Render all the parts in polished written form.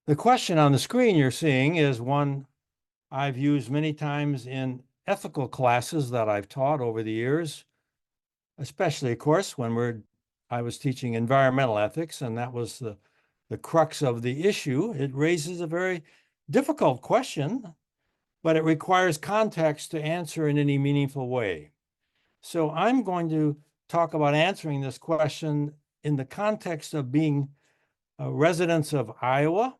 The question on the screen you're seeing is one I've used many times in ethical classes that I've taught over the years, especially, of course, when I was teaching environmental ethics, and that was the crux of the issue. It raises a very difficult question, but it requires context to answer in any meaningful way. So I'm going to talk about answering this question in the context of being residents of Iowa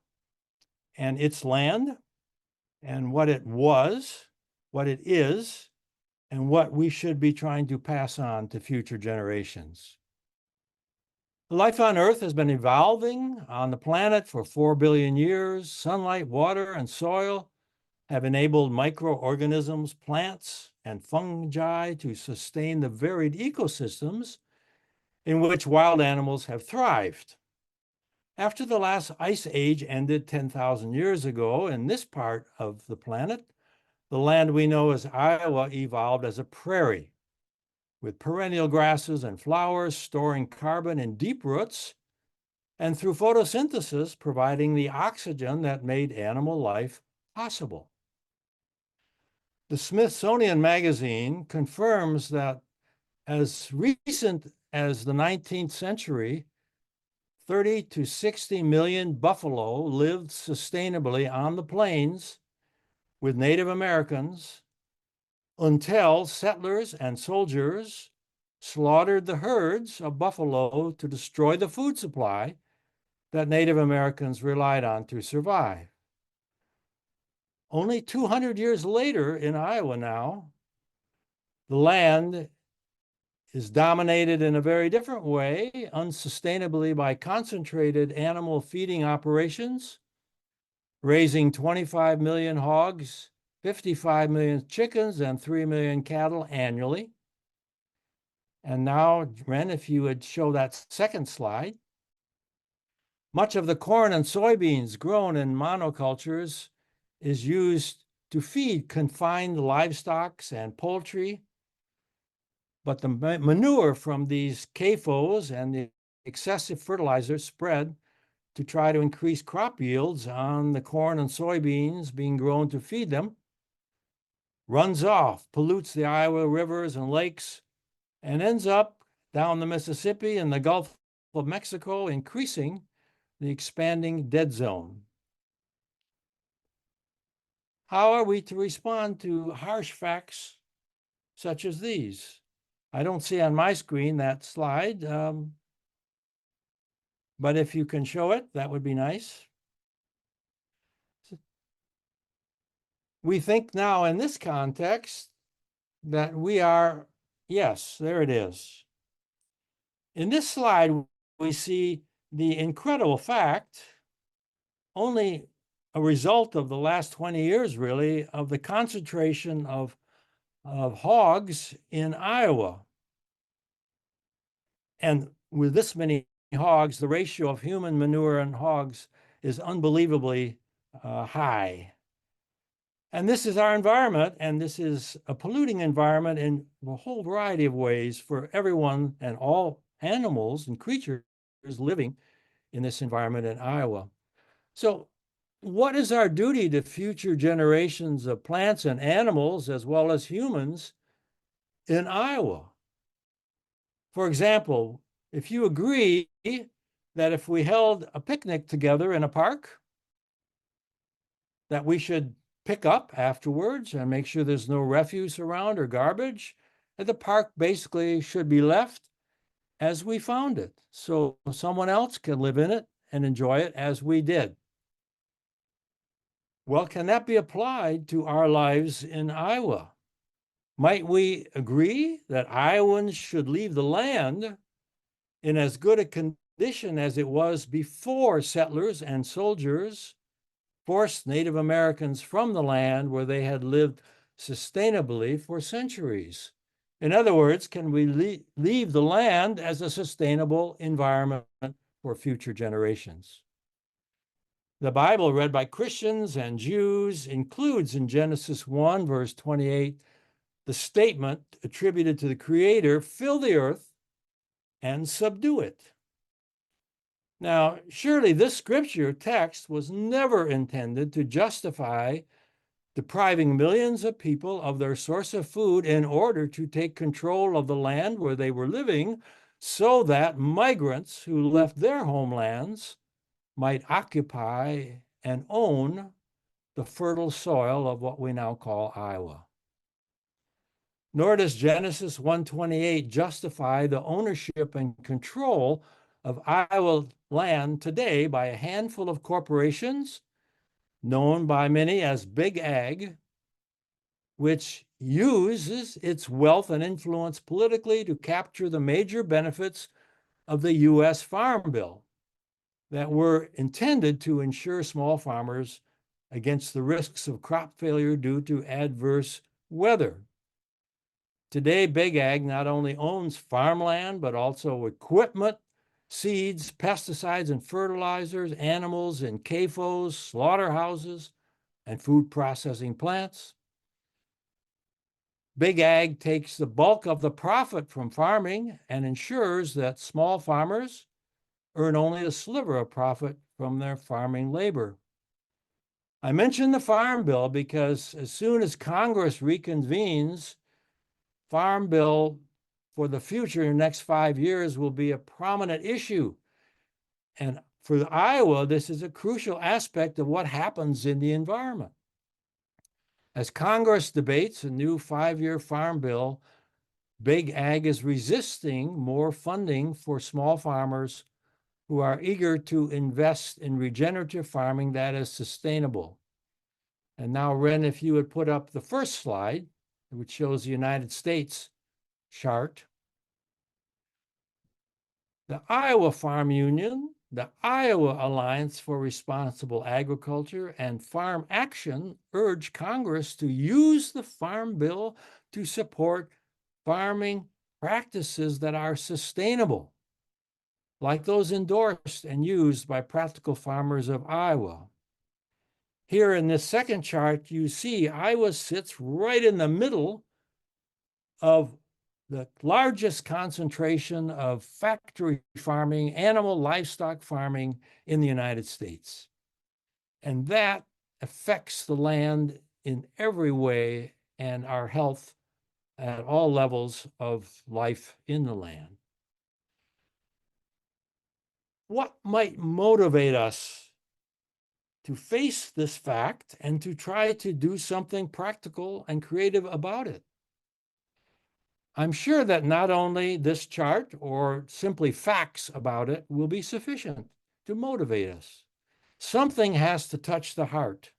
and its land, and what it was, what it is, and what we should be trying to pass on to future generations. Life on Earth has been evolving on the planet for 4 billion years. Sunlight, water, and soil have enabled microorganisms, plants, and fungi to sustain the varied ecosystems in which wild animals have thrived. After the last ice age ended 10,000 years ago in this part of the planet, the land we know as Iowa evolved as a prairie, with perennial grasses and flowers storing carbon in deep roots, and through photosynthesis providing the oxygen that made animal life possible. The Smithsonian Magazine confirms that as recent as the 19th century, 30 to 60 million buffalo lived sustainably on the plains with Native Americans until settlers and soldiers slaughtered the herds of buffalo to destroy the food supply that Native Americans relied on to survive. Only 200 years later in Iowa now, the land is dominated in a very different way, unsustainably, by concentrated animal feeding operations, raising 25 million hogs, 55 million chickens, and 3 million cattle annually. And now, Ren, if you would show that second slide. Much of the corn and soybeans grown in monocultures is used to feed confined livestock and poultry. But the manure from these CAFOs and the excessive fertilizer spread to try to increase crop yields on the corn and soybeans being grown to feed them runs off, pollutes the Iowa rivers and lakes, and ends up down the Mississippi and the Gulf of Mexico, increasing the expanding dead zone. How are we to respond to harsh facts such as these? I don't see on my screen that slide, but if you can show it, that would be nice. We think now in this context that we are, yes, there it is. In this slide, we see the incredible fact, only a result of the last 20 years, really, of the concentration of hogs in Iowa. And with this many hogs, the ratio of human manure and hogs is unbelievably high. And this is our environment, and this is a polluting environment in a whole variety of ways for everyone and all animals and creatures living in this environment in Iowa. So what is our duty to future generations of plants and animals, as well as humans, in Iowa? For example, if you agree that if we held a picnic together in a park, that we should pick up afterwards and make sure there's no refuse around or garbage, that the park basically should be left as we found it, so someone else can live in it and enjoy it as we did. Well, can that be applied to our lives in Iowa? Might we agree that Iowans should leave the land in as good a condition as it was before settlers and soldiers forced Native Americans from the land where they had lived sustainably for centuries? In other words, can we leave the land as a sustainable environment for future generations? The Bible, read by Christians and Jews, includes in Genesis 1, verse 28, the statement attributed to the Creator, "Fill the earth and subdue it." Now, surely this scripture text was never intended to justify depriving millions of people of their source of food in order to take control of the land where they were living so that migrants who left their homelands might occupy and own the fertile soil of what we now call Iowa. Nor does Genesis 1:28 justify the ownership and control of Iowa land today by a handful of corporations known by many as Big Ag, which uses its wealth and influence politically to capture the major benefits of the U.S. Farm Bill that were intended to ensure small farmers against the risks of crop failure due to adverse weather. Today, Big Ag not only owns farmland, but also equipment, seeds, pesticides and fertilizers, animals in CAFOs, slaughterhouses, and food processing plants. Big Ag takes the bulk of the profit from farming and ensures that small farmers earn only a sliver of profit from their farming labor. I mention the Farm Bill because as soon as Congress reconvenes, Farm Bill for the future in the next 5 years will be a prominent issue. And for Iowa, this is a crucial aspect of what happens in the environment. As Congress debates a new 5-year Farm Bill, Big Ag is resisting more funding for small farmers who are eager to invest in regenerative farming that is sustainable. And now, Ren, if you would put up the first slide, which shows the United States chart. The Iowa Farm Union, the Iowa Alliance for Responsible Agriculture, and Farm Action urge Congress to use the Farm Bill to support farming practices that are sustainable, like those endorsed and used by practical farmers of Iowa. Here in this second chart, you see Iowa sits right in the middle of the largest concentration of factory farming, animal livestock farming in the United States. And that affects the land in every way and our health at all levels of life in the land. What might motivate us to face this fact and to try to do something practical and creative about it? I'm sure that not only this chart or simply facts about it will be sufficient to motivate us. Something has to touch the heart.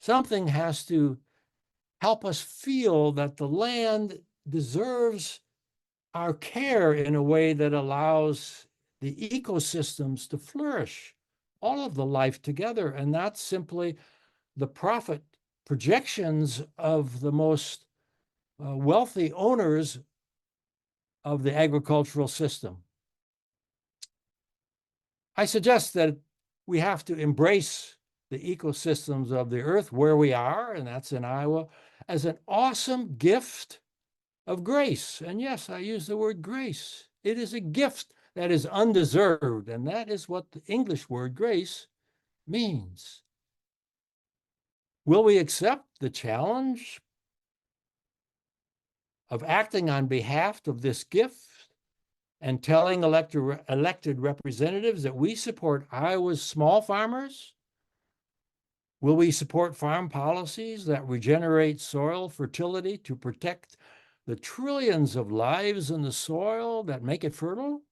Something has to help us feel that the land deserves our care in a way that allows the ecosystems to flourish, all of the life together, and not simply the profit projections of the most wealthy owners of the agricultural system. I suggest that we have to embrace the ecosystems of the earth where we are, and that's in Iowa, as an awesome gift of grace. And yes, I use the word grace. It is a gift that is undeserved, and that is what the English word grace means. Will we accept the challenge of acting on behalf of this gift and telling elected representatives that we support Iowa's small farmers? Will we support farm policies that regenerate soil fertility to protect the trillions of lives in the soil that make it fertile,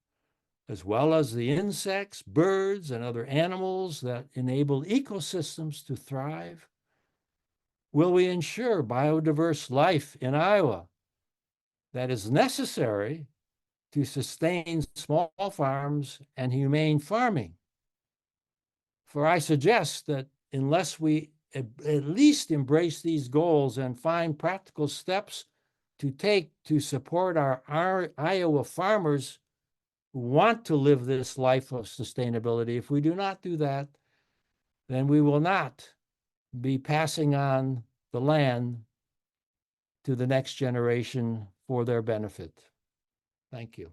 as well as the insects, birds, and other animals that enable ecosystems to thrive? Will we ensure biodiverse life in Iowa that is necessary to sustain small farms and humane farming? For I suggest that unless we at least embrace these goals and find practical steps to take to support our Iowa farmers who want to live this life of sustainability, if we do not do that, then we will not be passing on the land to the next generation for their benefit. Thank you.